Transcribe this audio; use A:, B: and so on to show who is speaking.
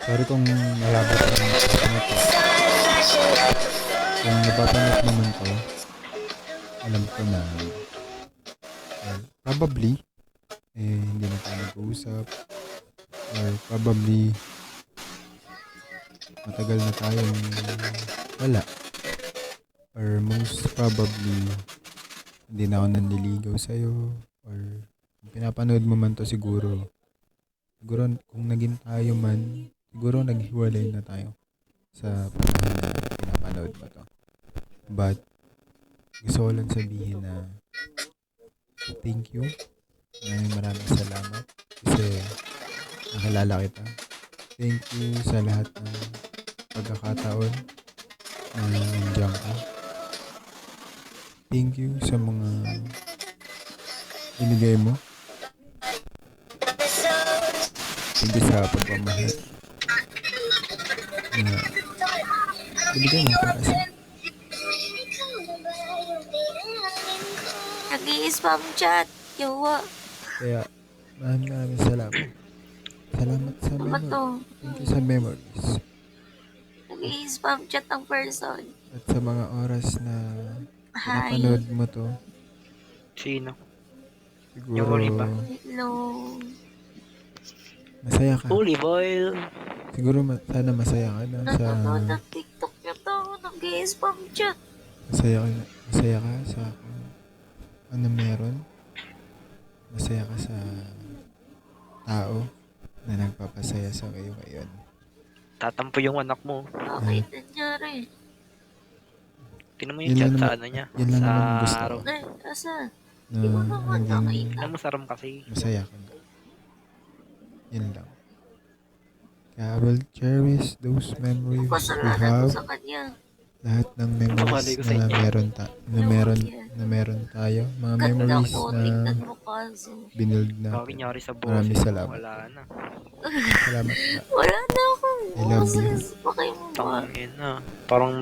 A: Sorry kung malabo pa rin ito. Kung napapanood naman to, alam ko na, well, probably, hindi na tayo nag-uusap. Or probably, matagal na tayong wala. Or most probably, hindi na ako nanliligaw sa'yo. Or kung pinapanood mo man to siguro kung naging tayo man, siguro naghiwalay na tayo sa panahon na pinapanood mo to. But, gusto ko lang sabihin na thank you. Maraming salamat. Kasi nakilala kita. Thank you sa lahat ng pagkakataon na nandiyan ka. Thank you sa mga binigay mo. Thank you sa pagmamahal na binigay mo para sa
B: Nag-i-spam chat. Yawa.
A: kaya maraming salamat. Salamat sa
B: Ano
A: memories.
B: to?
A: Thank you sa memories.
B: Nag-i-spam chat ang person.
A: At sa mga oras na
B: Hi.
A: pinapanood mo to,
C: Sino?
A: siguro
C: Yung Oliva.
B: Hello.
A: masaya ka.
C: Olive oil.
A: Siguro sana masaya ka na sa
B: Nanonood ng TikTok niya to. Nag-i-spam chat.
A: masaya ka sa kung ano meron. Masaya ka sa tao na nagpapasaya sa kayo ngayon.
C: Tatampo yung anak mo.
B: Bakit nangyari?
C: Tingnan mo
A: Yun
C: yung chat
A: lang
C: sa
A: naman-
C: ano niya.
A: yun lang
C: Sa
A: naman gusto ko.
C: room.
B: Ay, asan?
A: Na
B: Di mo naman
A: naging
B: nakita.
C: Tingnan mo sa room kasi.
A: masaya ka na. Yun lang. Kaya I will cherish those memories we
B: Kasalanan ko
A: have.
B: sa kanya.
A: Lahat ng memories
C: Bumalik ko sa
A: na
C: inyo.
A: meron tayo. Mga
B: Ganda
A: memories
B: ko.
A: na
B: Tingnan mo kaso.
A: binuild
C: Bakit
A: natin.
C: nangyari sa boss?
A: Maraming salamat.
C: Wala na.
A: Salamat nga.
B: Wala na akong
A: I love you.
B: boses. Pakay mo ba?
C: Tangin na. Parang